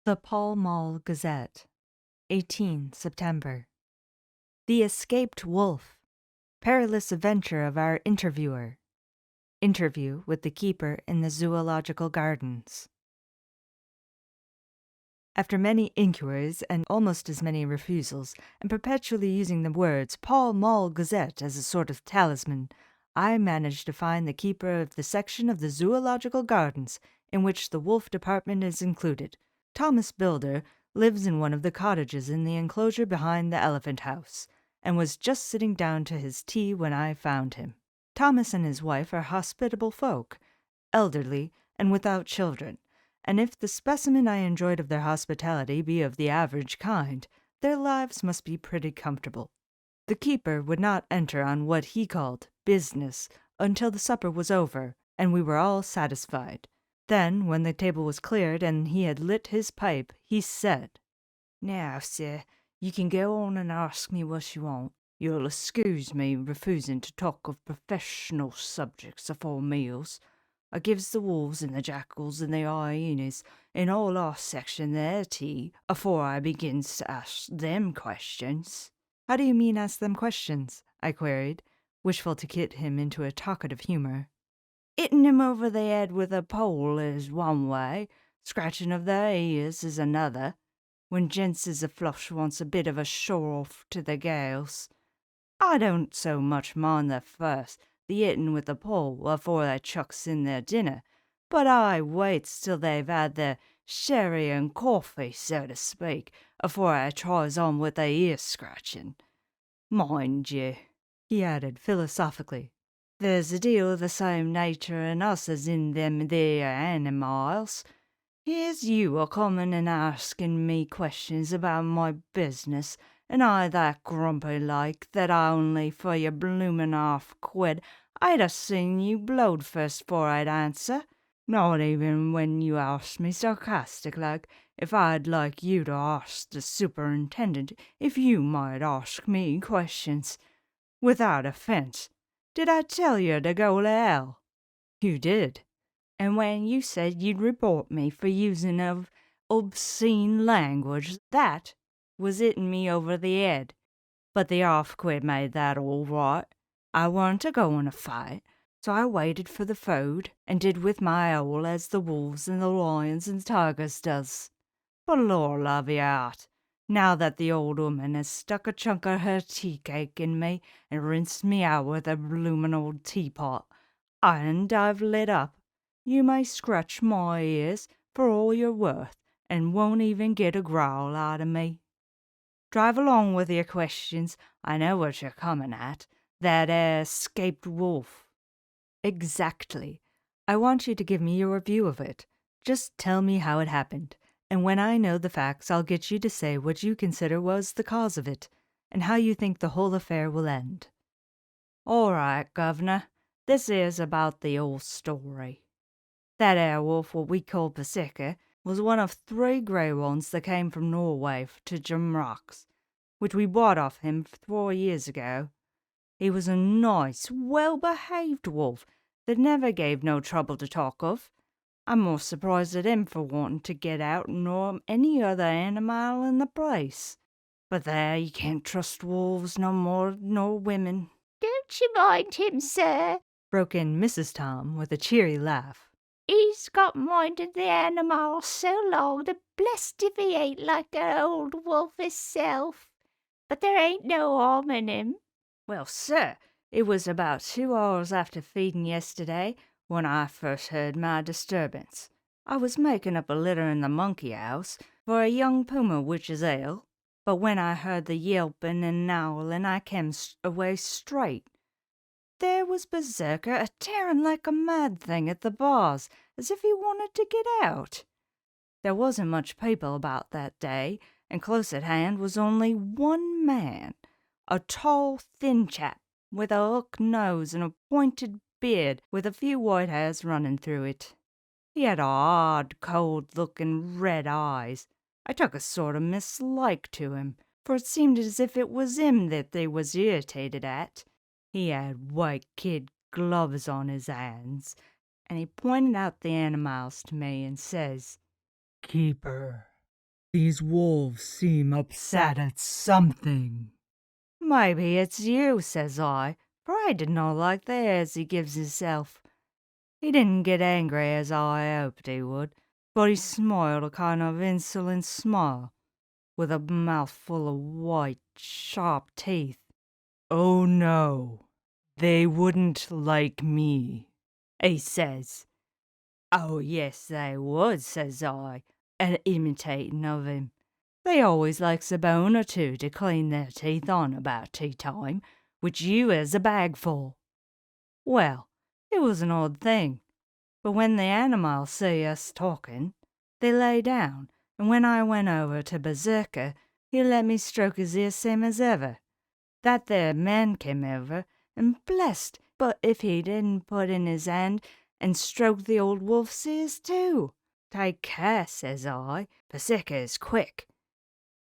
The Pall Mall Gazette, 18 September. The Escaped Wolf. Perilous Adventure of Our Interviewer. Interview with the Keeper in the Zoological Gardens. After many inquiries and almost as many refusals, and perpetually using the words Pall Mall Gazette as a sort of talisman, I managed to find the keeper of the section of the Zoological Gardens in which the wolf department is included. Thomas Builder lives in one of the cottages in the enclosure behind the Elephant House, and was just sitting down to his tea when I found him. Thomas and his wife are hospitable folk, elderly and without children, and if the specimen I enjoyed of their hospitality be of the average kind, their lives must be pretty comfortable. The keeper would not enter on what he called business until the supper was over, and we were all satisfied. Then, when the table was cleared and he had lit his pipe, he said, "Now, sir, you can go on and ask me what you want. You'll excuse me refusing to talk of professional subjects afore meals. I gives the wolves and the jackals and the hyenas in all our section their tea afore I begins to ask them questions." "How do you mean ask them questions?" I queried, wishful to get him into a talkative humor. "Hitting 'em over the head with a pole is one way, scratching of their ears is another, when gents is aflush wants a bit of a show-off to the gals. I don't so much mind the first, the hitting with the pole afore they chucks in their dinner, but I waits till they've had their sherry and coffee, so to speak, afore I tries on with the ear-scratching. Mind you," he added philosophically, "there's a deal of the same nature in us as in them there animals. Here's you a-comin' and asking me questions about my business, and I that grumpy like that only for your bloomin' half-quid I'd a seen you blowed first 'fore I'd answer. Not even when you asked me sarcastic like if I'd like you to ask the superintendent if you might ask me questions. Without offense, did I tell you to go to hell?" "You did." "And when you said you'd report me for using of obscene language, that was hitting me over the head. But the half-quid made that all right. I warn't a-going to fight, so I waited for the food, and did with my owl as the wolves and the lions and tigers does. But Lord love your heart, now that the old woman has stuck a chunk of her tea-cake in me and rinsed me out with a bloomin' old teapot, and I've lit up, you may scratch my ears for all you're worth, and won't even get a growl out of me. Drive along with your questions. I know what you're coming at. That 'ere escaped wolf." "Exactly. I want you to give me your view of it. Just tell me how it happened, and when I know the facts I'll get you to say what you consider was the cause of it, and how you think the whole affair will end." "All right, governor. This here's about the whole story. That 'ere wolf what we call Pasika was one of 3 grey ones that came from Norway to Jumrocks, which we bought off him 4 years ago. He was a nice, well-behaved wolf that never gave no trouble to talk of. I'm more surprised at him for wanting to get out nor any other animal in the place. But there, you can't trust wolves no more nor women." "Don't you mind him, sir," broke in Mrs. Tom with a cheery laugh. "he's got minded the animals so long that blest if he ain't like an old wolf hisself. But there ain't no harm in him." "Well, sir, it was about 2 hours after feeding yesterday when I first heard my disturbance. I was making up a litter in the monkey house for a young puma which is ill, but when I heard the yelping and howling I came away straight. There was Berserker a-tearing like a mad thing at the bars, as if he wanted to get out. There wasn't much people about that day, and close at hand was only one man, a tall, thin chap, with a hook nose and a pointed beard with a few white hairs running through it. He had a hard, cold look and red eyes. I took a sort of mislike to him, for it seemed as if it was him that they was irritated at. He had white kid gloves on his hands, and he pointed out the animals to me and says, 'Keeper, These wolves seem upset at something. Maybe it's you, says I, for I did not like the airs he gives himself. He didn't get angry as I hoped he would, but he smiled a kind of insolent smile, with a mouth full of white, sharp teeth. Oh no, they wouldn't like me, He says. Oh, yes, they would, says I, and imitating of him. They always likes a bone or two to clean their teeth on about tea time, which you has a bag full. Well, it was an odd thing, but when the animals see us talking, they lay down, and when I went over to Berserker, he let me stroke his ear same as ever. That there man came over, and blessed, but if he didn't put in his hand and stroke the old wolf's ears too. Take care, says I, Berserker is quick.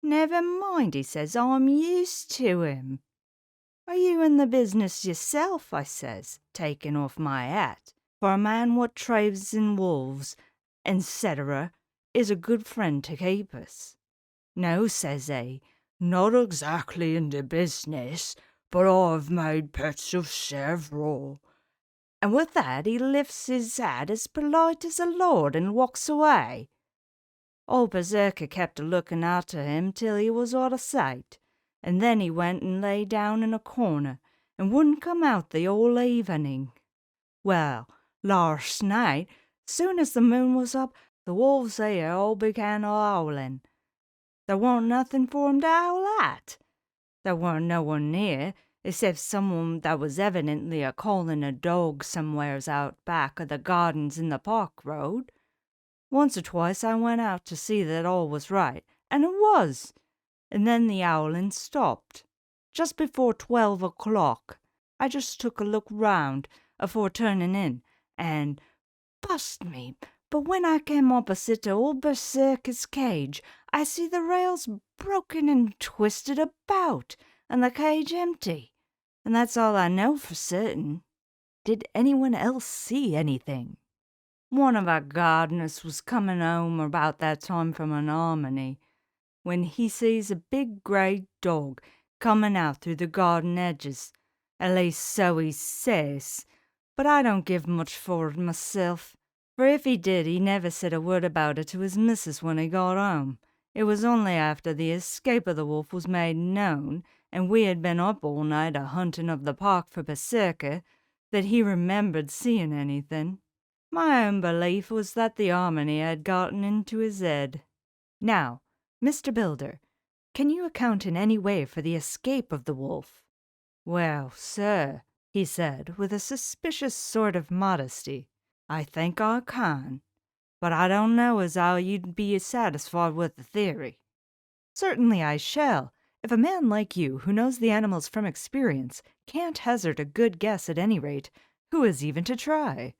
Never mind, he says, I'm used to him. Are you in the business yourself, I says, taking off my hat, for a man what traves in wolves, etc., is a good friend to keep us. No, says he, not exactly in the business, but I've made pets of several. And with that he lifts his hat as polite as a lord and walks away. Old Berserker kept a looking after him till he was out of sight, and then he went and lay down in a corner, and wouldn't come out the whole evening. Well, last night, soon as the moon was up, the wolves here all began howling. There warn't nothing for 'em to howl at. There warn't no one near, except someone that was evidently a calling a dog somewheres out back of the gardens in the Park Road. Once or twice I went out to see that all was right, and it was. And then the howling stopped. Just before 12 o'clock, I just took a look round afore turning in, and bust me, but when I came opposite to old Berserker's cage, I see the rails broken and twisted about, and the cage empty. And that's all I know for certain. Did anyone else see anything? One of our gardeners was coming home about that time from an harmony, when he sees a big grey dog coming out through the garden edges. At least so he says, but I don't give much for it myself, for if he did he never said a word about it to his missus when he got home. It was only after the escape of the wolf was made known, and we had been up all night a-hunting of the park for Berserker, that he remembered seeing anything. My own belief was that the harmony had gotten into his head. Now, Mr. Builder, can you account in any way for the escape of the wolf? Well, sir, he said, with a suspicious sort of modesty, I think I can, but I don't know as how you'd be satisfied with the theory. Certainly I shall, if a man like you, who knows the animals from experience, can't hazard a good guess at any rate. Who is even to try?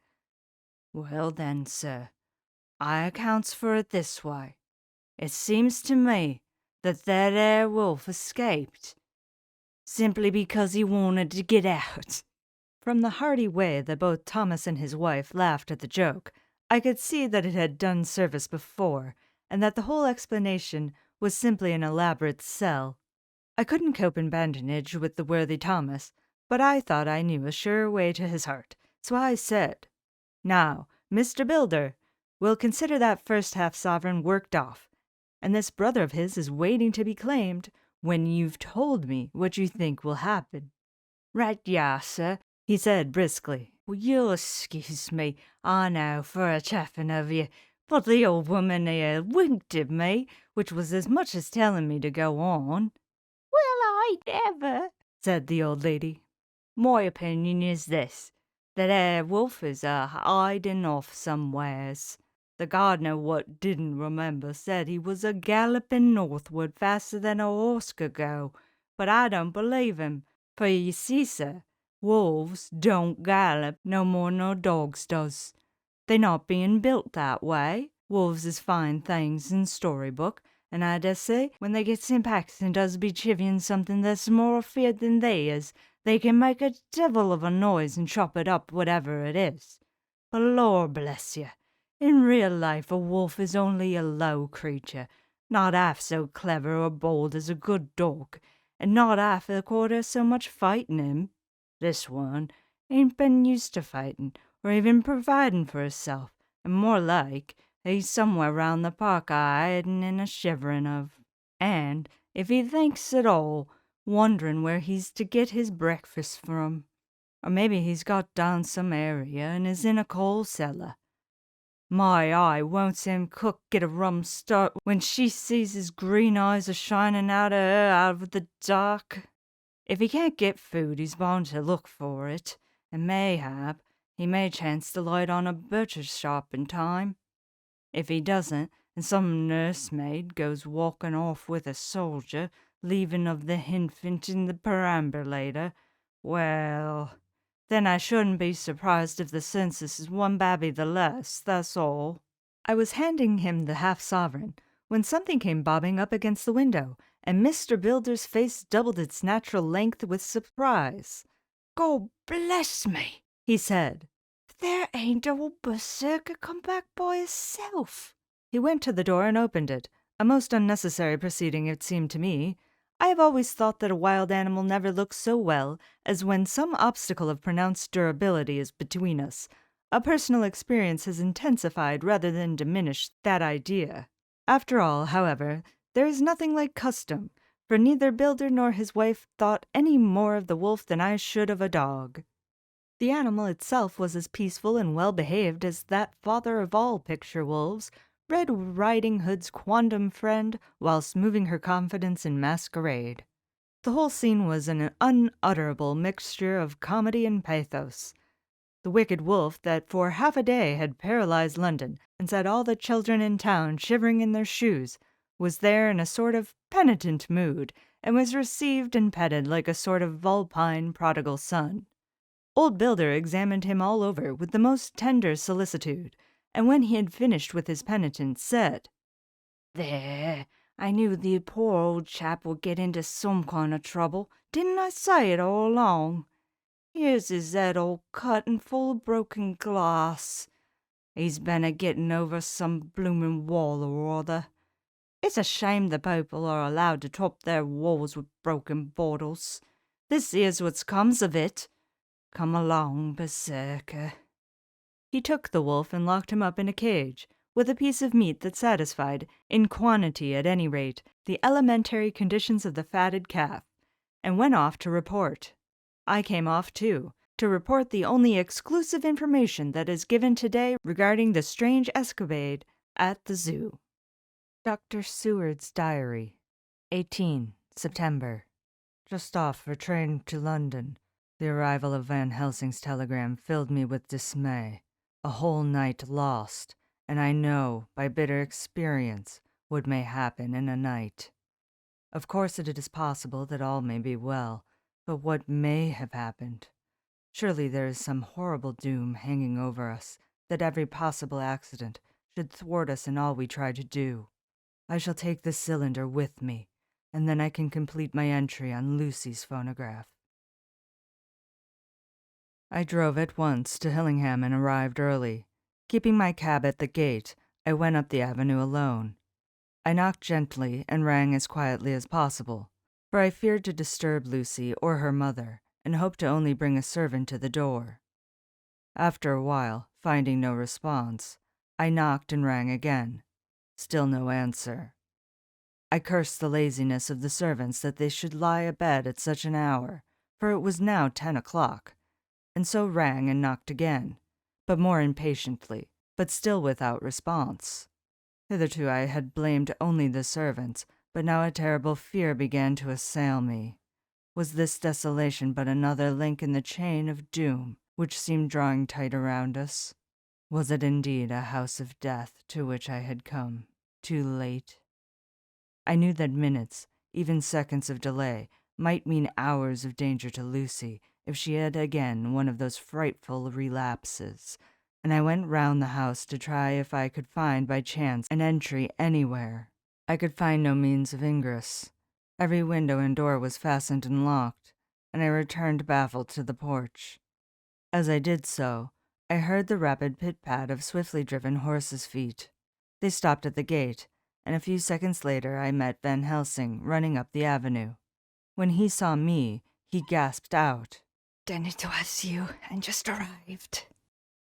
Well then, sir, I accounts for it this way. It seems to me that there wolf escaped simply because he wanted to get out. From the hearty way that both Thomas and his wife laughed at the joke, I could see that it had done service before, and that the whole explanation was simply an elaborate sell. I couldn't cope in badinage with the worthy Thomas, but I thought I knew a sure way to his heart, so I said, Now, Mr. Builder, we'll consider that first half-sovereign worked off, and this brother of his is waiting to be claimed when you've told me what you think will happen. Right ya, sir, he said briskly. Well, you'll excuse me, I know, for a chaffing of you, but the old woman here winked at me, which was as much as telling me to go on. Well, I never, said the old lady. My opinion is this, that wolf is hiding off somewheres. The gardener what didn't remember said he was a galloping northward faster than a horse could go, but I don't believe him, for you see, sir, wolves don't gallop no more nor dogs does. They not being built that way. Wolves is fine things in storybook, and I dessay when they get St. Paxton does be chivvying something that's more afeard than they is, they can make a devil of a noise and chop it up whatever it is. But Lord bless you, in real life a wolf is only a low creature, Not half so clever or bold as a good dog, and not half a quarter so much fighting him. This one ain't been used to fighting, or even providing for herself, and more like he's somewhere round the park a-hiding and a-shivering of. And, if he thinks at all, wondering where he's to get his breakfast from. Or maybe he's got down some area and is in a coal cellar. My eye, won't Sam Cook get a rum start when she sees his green eyes a shining out of her out of the dark. If he can't get food, he's bound to look for it, and mayhap he may chance to light on a butcher's shop in time. If he doesn't, and some nursemaid goes walking off with a soldier, leaving of the infant in the perambulator, well, then I shouldn't be surprised if the census is one babby the less, that's all. I was handing him the half-sovereign when something came bobbing up against the window, and Mr. Builder's face doubled its natural length with surprise. "God bless me," he said. "There ain't old Berserker come back by hisself." He went to the door and opened it, a most unnecessary proceeding it seemed to me. I have always thought that a wild animal never looks so well as when some obstacle of pronounced durability is between us. A personal experience has intensified rather than diminished that idea. After all, however, there is nothing like custom, for neither Builder nor his wife thought any more of the wolf than I should of a dog. The animal itself was as peaceful and well-behaved as that father of all picture wolves, Red Riding Hood's quondam friend, whilst moving her confidence in masquerade. The whole scene was an unutterable mixture of comedy and pathos. The wicked wolf that for half a day had paralyzed London and set all the children in town shivering in their shoes was there in a sort of penitent mood, and was received and petted like a sort of vulpine prodigal son. Old Builder examined him all over with the most tender solicitude, and when he had finished with his penitence, said, "There, I knew the poor old chap would get into some kind of trouble. Didn't I say it all along? Here's his head all cut and full of broken glass. He's been a-getting over some bloomin' wall or other. It's a shame the people are allowed to top their walls with broken bottles. This here's what comes of it. Come along, Berserker." He took the wolf and locked him up in a cage, with a piece of meat that satisfied, in quantity at any rate, the elementary conditions of the fatted calf, and went off to report. I came off too, to report the only exclusive information that is given today regarding the strange escapade at the zoo. Dr. Seward's Diary, 18 September. Just off for train to London. The arrival of Van Helsing's telegram filled me with dismay. A whole night lost, and I know, by bitter experience, what may happen in a night. Of course it is possible that all may be well, but what may have happened? Surely there is some horrible doom hanging over us, that every possible accident should thwart us in all we try to do. I shall take the cylinder with me, and then I can complete my entry on Lucy's phonograph. I drove at once to Hillingham and arrived early. Keeping my cab at the gate, I went up the avenue alone. I knocked gently and rang as quietly as possible, for I feared to disturb Lucy or her mother, and hoped to only bring a servant to the door. After a while, finding no response, I knocked and rang again. Still no answer. I cursed the laziness of the servants that they should lie abed at such an hour, for it was now 10 o'clock, and so rang and knocked again, but more impatiently, but still without response. Hitherto I had blamed only the servants, but now a terrible fear began to assail me. Was this desolation but another link in the chain of doom which seemed drawing tight around us? Was it indeed a house of death to which I had come too late? I knew that minutes, even seconds of delay, might mean hours of danger to Lucy if she had again one of those frightful relapses, and I went round the house to try if I could find by chance an entry anywhere. I could find no means of ingress. Every window and door was fastened and locked, and I returned baffled to the porch. As I did so, I heard the rapid pit-pat of swiftly driven horses' feet. They stopped at the gate, and a few seconds later I met Van Helsing running up the avenue. When he saw me, he gasped out, "Then it was you, and just arrived.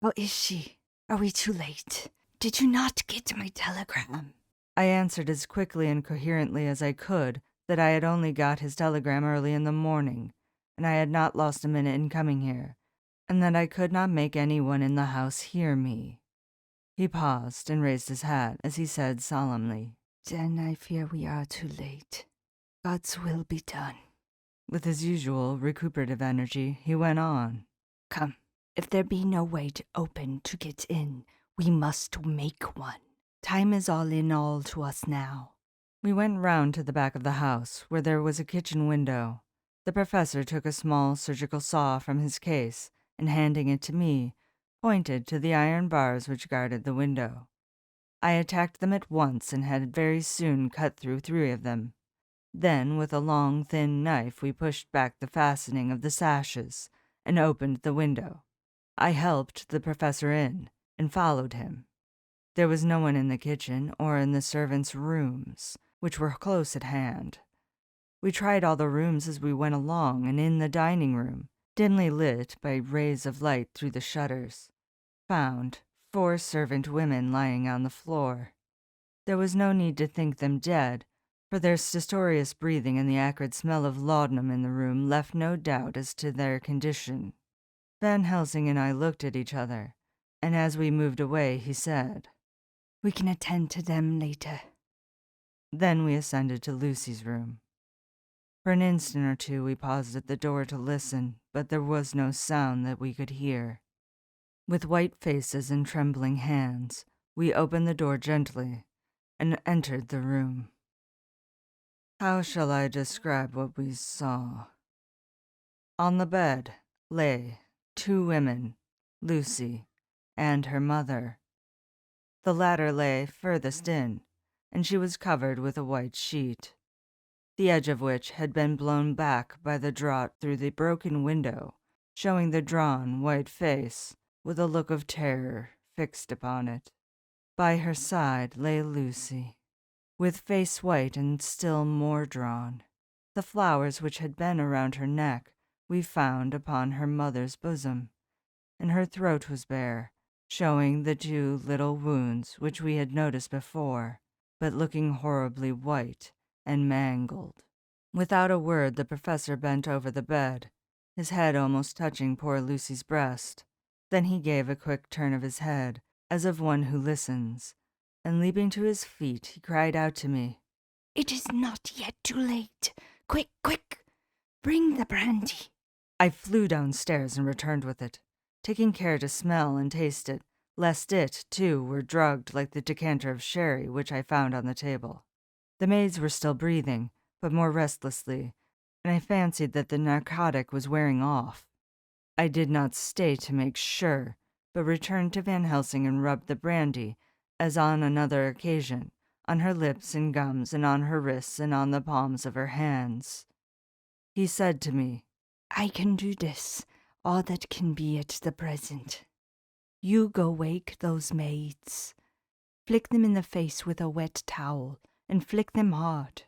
How is she? Are we too late? Did you not get my telegram?" I answered as quickly and coherently as I could that I had only got his telegram early in the morning, and I had not lost a minute in coming here, and that I could not make anyone in the house hear me. He paused and raised his hat as he said solemnly, "Then I fear we are too late. God's will be done." With his usual recuperative energy, he went on, "Come, if there be no way to open to get in, we must make one. Time is all in all to us now." We went round to the back of the house, where there was a kitchen window. The professor took a small surgical saw from his case, and handing it to me, pointed to the iron bars which guarded the window. I attacked them at once and had very soon cut through 3 of them. Then, with a long, thin knife, we pushed back the fastening of the sashes and opened the window. I helped the professor in and followed him. There was no one in the kitchen or in the servants' rooms, which were close at hand. We tried all the rooms as we went along, and in the dining room, dimly lit by rays of light through the shutters, found 4 servant women lying on the floor. There was no need to think them dead, for their stertorous breathing and the acrid smell of laudanum in the room left no doubt as to their condition. Van Helsing and I looked at each other, and as we moved away, he said, "We can attend to them later." Then we ascended to Lucy's room. For an instant or two we paused at the door to listen, but there was no sound that we could hear. With white faces and trembling hands, we opened the door gently and entered the room. How shall I describe what we saw? On the bed lay 2 women, Lucy and her mother. The latter lay furthest in, and she was covered with a white sheet, the edge of which had been blown back by the draught through the broken window, showing the drawn, white face with a look of terror fixed upon it. By her side lay Lucy, with face white and still more drawn. The flowers which had been around her neck we found upon her mother's bosom, and her throat was bare, showing the 2 little wounds which we had noticed before, but looking horribly white and mangled. Without a word, the professor bent over the bed, his head almost touching poor Lucy's breast. Then he gave a quick turn of his head, as of one who listens, and leaping to his feet, he cried out to me, It is not yet too late. Quick, quick, bring the brandy. I flew downstairs and returned with it, taking care to smell and taste it, lest it, too, were drugged like the decanter of sherry which I found on the table. The maids were still breathing, but more restlessly, and I fancied that the narcotic was wearing off. I did not stay to make sure, but returned to Van Helsing and rubbed the brandy, as on another occasion, on her lips and gums and on her wrists and on the palms of her hands. He said to me, "I can do this, all that can be at the present. You go wake those maids. Flick them in the face with a wet towel, and flick them hard.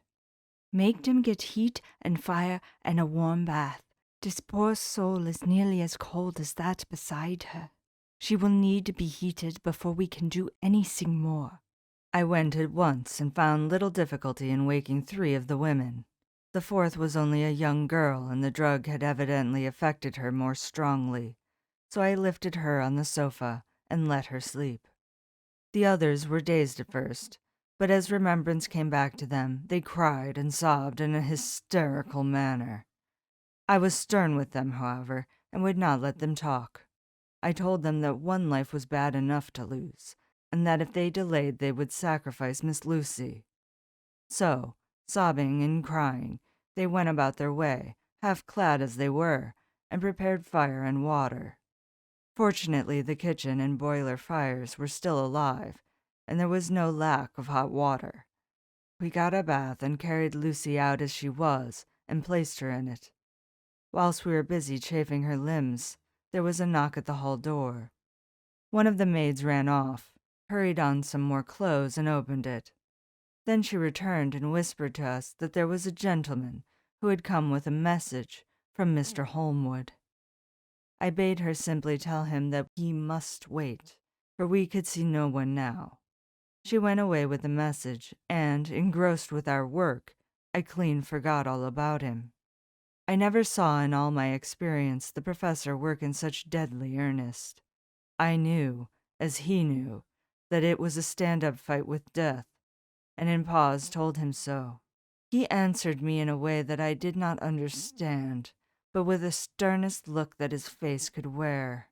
Make them get heat and fire and a warm bath. This poor soul is nearly as cold as that beside her. She will need to be heated before we can do anything more." I went at once and found little difficulty in waking 3 of the women. The 4th was only a young girl, and the drug had evidently affected her more strongly, so I lifted her on the sofa and let her sleep. The others were dazed at first, but as remembrance came back to them, they cried and sobbed in a hysterical manner. I was stern with them, however, and would not let them talk. I told them that one life was bad enough to lose, and that if they delayed they would sacrifice Miss Lucy. So, sobbing and crying, they went about their way, half clad as they were, and prepared fire and water. Fortunately, the kitchen and boiler fires were still alive, and there was no lack of hot water. We got a bath and carried Lucy out as she was, and placed her in it. Whilst we were busy chafing her limbs, there was a knock at the hall door. One of the maids ran off, hurried on some more clothes, and opened it. Then she returned and whispered to us that there was a gentleman who had come with a message from Mr. Holmwood. I bade her simply tell him that he must wait, for we could see no one now. She went away with the message, and, engrossed with our work, I clean forgot all about him. I never saw in all my experience the professor work in such deadly earnest. I knew, as he knew, that it was a stand-up fight with death, and in pause told him so. He answered me in a way that I did not understand, but with the sternest look that his face could wear.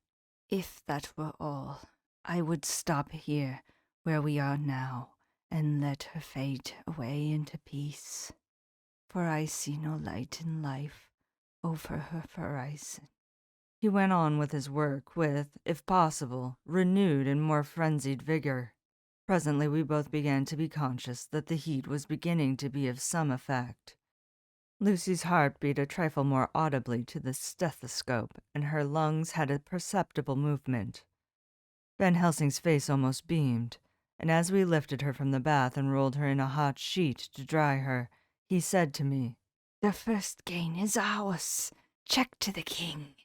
If that were all, I would stop here, where we are now, and let her fade away into peace. For I see no light in life over her horizon. He went on with his work with, if possible, renewed and more frenzied vigor. Presently we both began to be conscious that the heat was beginning to be of some effect. Lucy's heart beat a trifle more audibly to the stethoscope, and her lungs had a perceptible movement. Van Helsing's face almost beamed, and as we lifted her from the bath and rolled her in a hot sheet to dry her, he said to me, "The first gain is ours. Check to the king."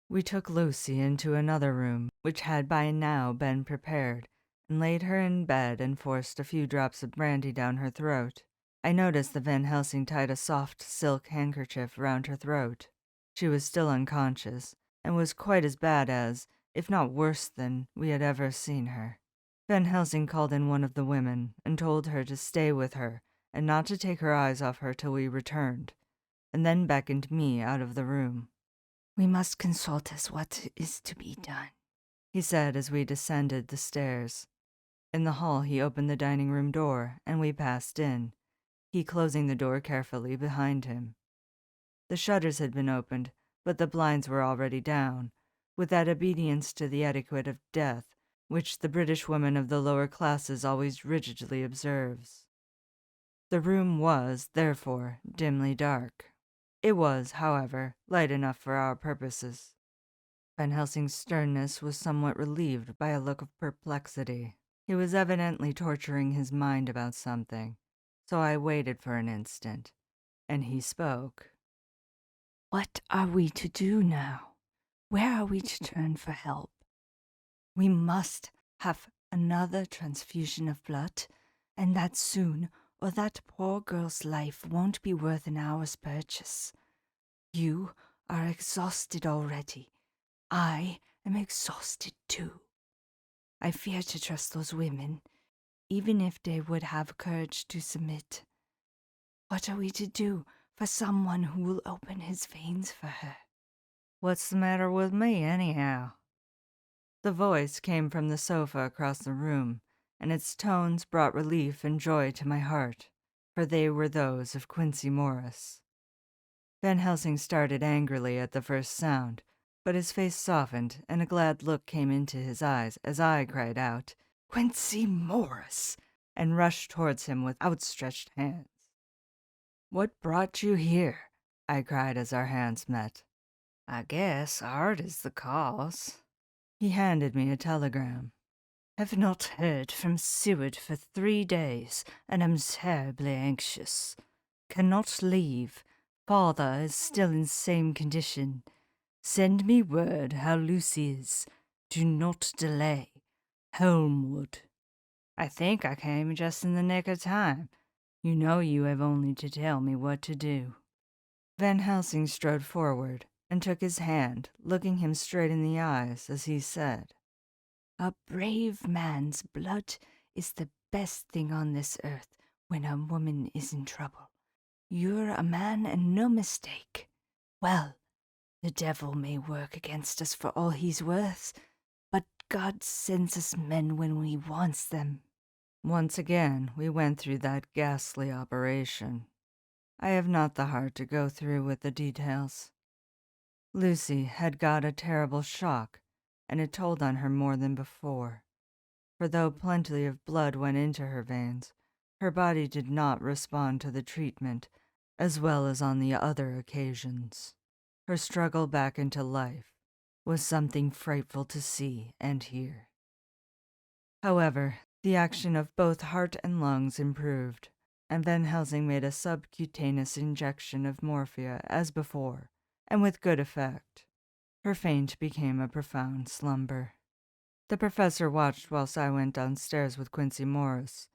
We took Lucy into another room, which had by now been prepared, and laid her in bed and forced a few drops of brandy down her throat. I noticed that Van Helsing tied a soft silk handkerchief round her throat. She was still unconscious, and was quite as bad as, if not worse than, we had ever seen her. Van Helsing called in one of the women, and told her to stay with her, and not to take her eyes off her till we returned, and then beckoned me out of the room. "We must consult as what is to be done," he said as we descended the stairs. In the hall he opened the dining-room door, and we passed in, he closing the door carefully behind him. The shutters had been opened, but the blinds were already down, with that obedience to the etiquette of death which the British woman of the lower classes always rigidly observes. The room was, therefore, dimly dark. It was, however, light enough for our purposes. Van Helsing's sternness was somewhat relieved by a look of perplexity. He was evidently torturing his mind about something, so I waited for an instant, and he spoke. "What are we to do now? Where are we to turn for help?" "We must have another transfusion of blood, and that soon, or that poor girl's life won't be worth an hour's purchase. You are exhausted already. I am exhausted too. I fear to trust those women, even if they would have courage to submit. What are we to do for someone who will open his veins for her?" "What's the matter with me, anyhow?" The voice came from the sofa across the room, and its tones brought relief and joy to my heart, for they were those of Quincey Morris. Van Helsing started angrily at the first sound, but his face softened, and a glad look came into his eyes as I cried out, "Quincey Morris!" and rushed towards him with outstretched hands. "What brought you here?" I cried as our hands met. "I guess art is the cause." He handed me a telegram. "Have not heard from Seward for 3 days, and am terribly anxious. Cannot leave. Father is still in same condition. Send me word how Lucy is. Do not delay. Holmwood." I think I came just in the nick of time. You know you have only to tell me what to do. Van Helsing strode forward and took his hand, looking him straight in the eyes as he said, "A brave man's blood is the best thing on this earth when a woman is in trouble. You're a man and no mistake. Well, the devil may work against us for all he's worth, but God sends us men when he wants them." Once again we went through that ghastly operation. I have not the heart to go through with the details. Lucy had got a terrible shock, and it told on her more than before, for though plenty of blood went into her veins, her body did not respond to the treatment as well as on the other occasions. Her struggle back into life was something frightful to see and hear. However, the action of both heart and lungs improved, and Van Helsing made a subcutaneous injection of morphia as before, and with good effect. Her faint became a profound slumber. The professor watched whilst I went downstairs with Quincy Morris,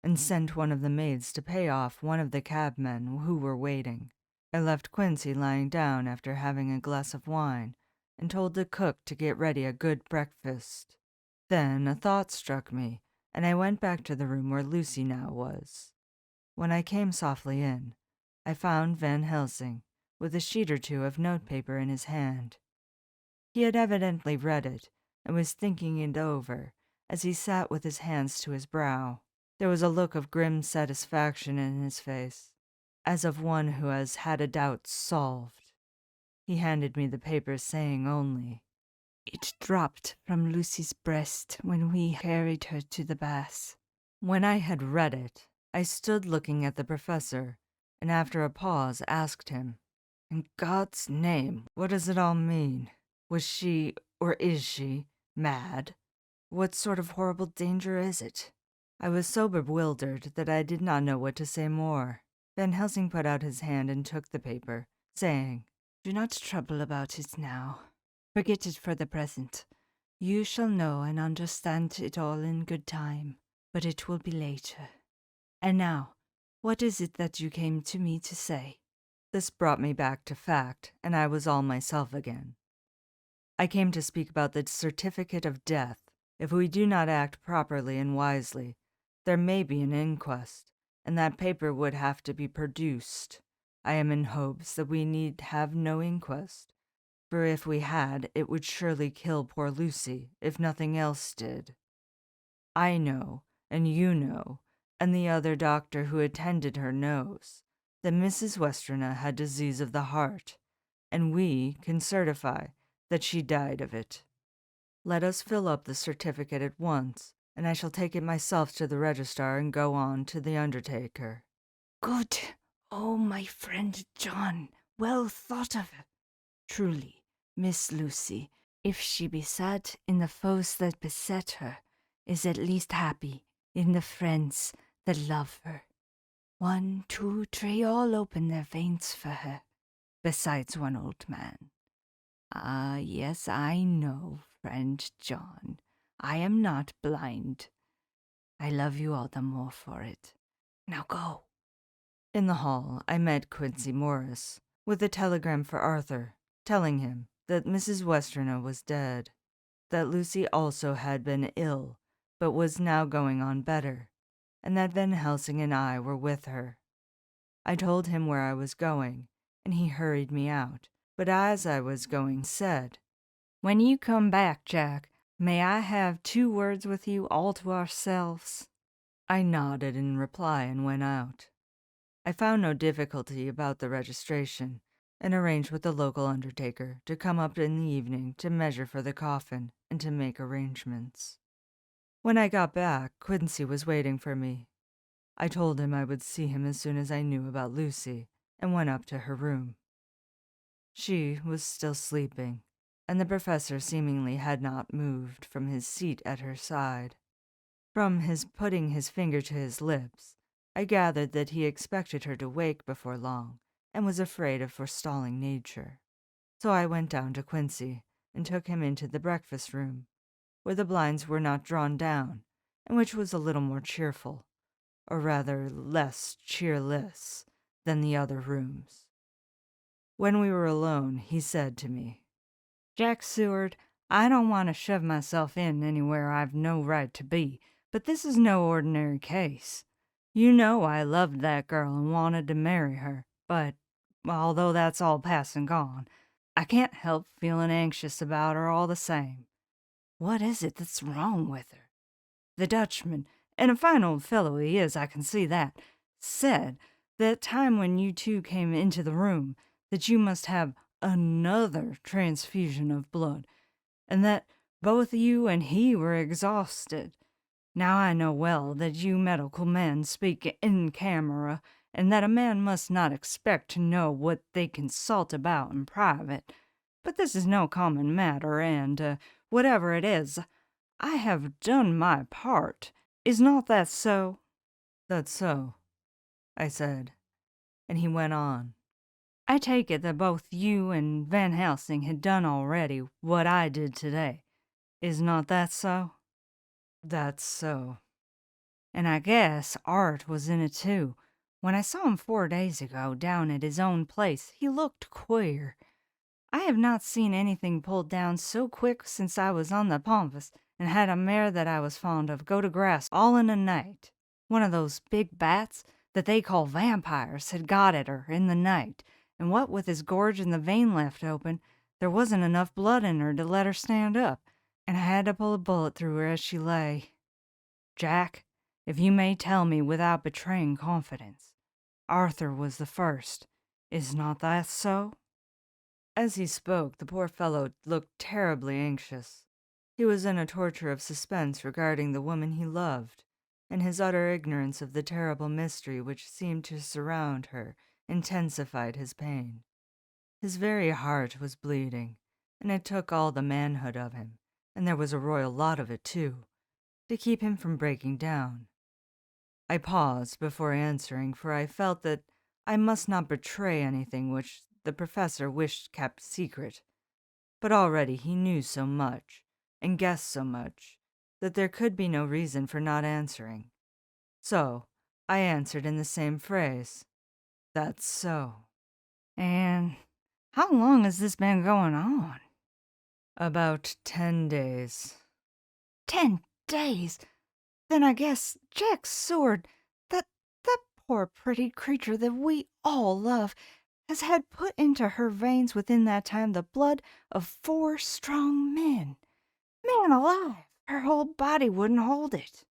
and sent one of the maids to pay off one of the cabmen who were waiting. I left Quincy lying down after having a glass of wine, and told the cook to get ready a good breakfast. Then a thought struck me, and I went back to the room where Lucy now was. When I came softly in, I found Van Helsing, with a sheet or two of notepaper in his hand. He had evidently read it, and was thinking it over, as he sat with his hands to his brow. There was a look of grim satisfaction in his face, as of one who has had a doubt solved. He handed me the paper, saying only, "It dropped from Lucy's breast when we carried her to the baths." When I had read it, I stood looking at the professor, and after a pause asked him, "In God's name, what does it all mean? Was she, or is she, mad? What sort of horrible danger is it?" I was so bewildered that I did not know what to say more. Van Helsing put out his hand and took the paper, saying, "Do not trouble about it now. Forget it for the present. You shall know and understand it all in good time, but it will be later. And now, what is it that you came to me to say?" This brought me back to fact, and I was all myself again. "I came to speak about the certificate of death. If we do not act properly and wisely, there may be an inquest, and that paper would have to be produced. I am in hopes that we need have no inquest, for if we had, it would surely kill poor Lucy, if nothing else did. I know, and you know, and the other doctor who attended her knows, that Mrs. Westerner had disease of the heart, and we can certify that she died of it. Let us fill up the certificate at once, and I shall take it myself to the registrar and go on to the undertaker." Good. Oh, my friend John, well thought of. Truly, Miss Lucy, if she be sad in the foes that beset her, is at least happy in the friends that love her. 1, 2, 3 all open their veins for her, besides one old man. Ah, yes, I know, friend John, I am not blind. I love you all the more for it. Now go. In the hall, I met Quincy Morris, with a telegram for Arthur, telling him that Mrs. Westerner was dead, that Lucy also had been ill, but was now going on better, and that Van Helsing and I were with her. I told him where I was going, and he hurried me out, but as I was going said, "When you come back, Jack, may I have 2 words with you all to ourselves?" I nodded in reply and went out. I found no difficulty about the registration, and arranged with the local undertaker to come up in the evening to measure for the coffin and to make arrangements. When I got back, Quincy was waiting for me. I told him I would see him as soon as I knew about Lucy, and went up to her room. She was still sleeping, and the professor seemingly had not moved from his seat at her side. From his putting his finger to his lips, I gathered that he expected her to wake before long, and was afraid of forestalling nature. So I went down to Quincy, and took him into the breakfast room, where the blinds were not drawn down, and which was a little more cheerful, or rather less cheerless, than the other rooms. When we were alone, he said to me, "Jack Seward, I don't want to shove myself in anywhere I've no right to be, but this is no ordinary case. You know I loved that girl and wanted to marry her, but, although that's all past and gone, I can't help feeling anxious about her all the same. What is it that's wrong with her? The Dutchman, and a fine old fellow he is, I can see that, said that time when you 2 came into the room that you must have another transfusion of blood, and that both you and he were exhausted. Now I know well that you medical men speak in camera, and that a man must not expect to know what they consult about in private, but this is no common matter, and, whatever it is, I have done my part. Is not that so?" "That's so." I said, and he went on. I take it that both you and Van Helsing had done already what I did today. Is not that so? That's so. And I guess Art was in it too. When I saw him 4 days ago down at his own place, he looked queer. I have not seen anything pulled down so quick since I was on the Pampas and had a mare that I was fond of go to grass all in a night. One of those big bats that they call vampires had got at her in the night, and what with his gorge and the vein left open, there wasn't enough blood in her to let her stand up, and I had to pull a bullet through her as she lay. Jack, if you may tell me without betraying confidence, Arthur was the first. Is not that so? As he spoke, the poor fellow looked terribly anxious. He was in a torture of suspense regarding the woman he loved, and his utter ignorance of the terrible mystery which seemed to surround her intensified his pain. His very heart was bleeding, and it took all the manhood of him, and there was a royal lot of it too, to keep him from breaking down. I paused before answering, for I felt that I must not betray anything which the professor wished kept secret. But already he knew so much, and guessed so much, that there could be no reason for not answering. So I answered in the same phrase. That's so. And how long has this been going on? About 10 days. 10 days? Then I guess Jack's sword, that poor pretty creature that we all love, has had put into her veins within that time the blood of 4 strong men. Man alive, her whole body wouldn't hold it.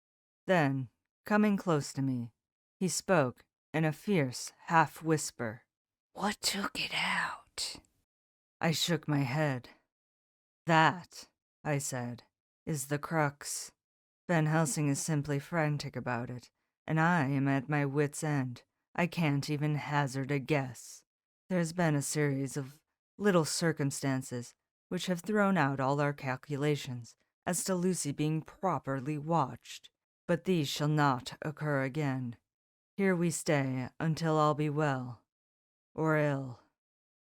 Then, coming close to me, he spoke in a fierce half-whisper. What took it out? I shook my head. That, I said, is the crux. Van Helsing is simply frantic about it, and I am at my wit's end. I can't even hazard a guess. There's been a series of little circumstances which have thrown out all our calculations as to Lucy being properly watched, but these shall not occur again. Here we stay until all be well, or ill.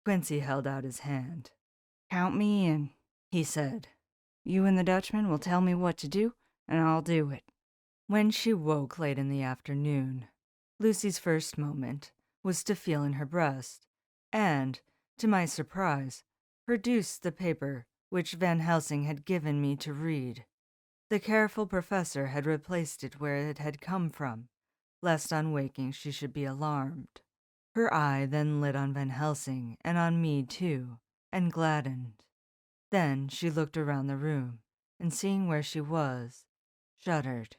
Quincy held out his hand. Count me in, he said. You and the Dutchman will tell me what to do, and I'll do it. When she woke late in the afternoon, Lucy's first moment was to feel in her breast, and, to my surprise, produced the paper which Van Helsing had given me to read. The careful professor had replaced it where it had come from, lest on waking she should be alarmed. Her eye then lit on Van Helsing and on me too, and gladdened. Then she looked around the room, and seeing where she was, shuddered.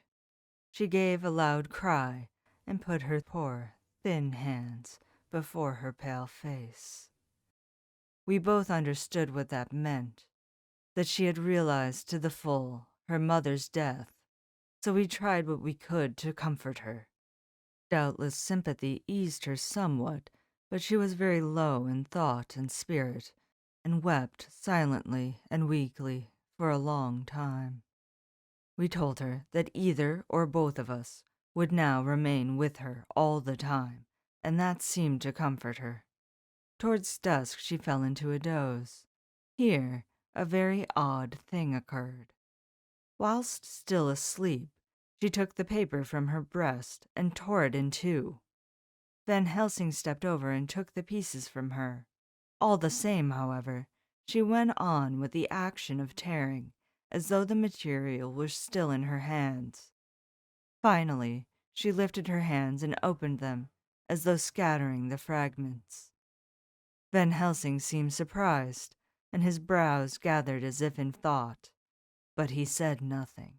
She gave a loud cry and put her poor, thin hands before her pale face. We both understood what that meant, that she had realized to the full her mother's death, so we tried what we could to comfort her. Doubtless sympathy eased her somewhat, but she was very low in thought and spirit, and wept silently and weakly for a long time. We told her that either or both of us would now remain with her all the time, and that seemed to comfort her. Towards dusk she fell into a doze. Here a very odd thing occurred. Whilst still asleep, she took the paper from her breast and tore it in two. Van Helsing stepped over and took the pieces from her. All the same, however, she went on with the action of tearing, as though the material were still in her hands. Finally, she lifted her hands and opened them, as though scattering the fragments. Van Helsing seemed surprised, and his brows gathered as if in thought, but he said nothing.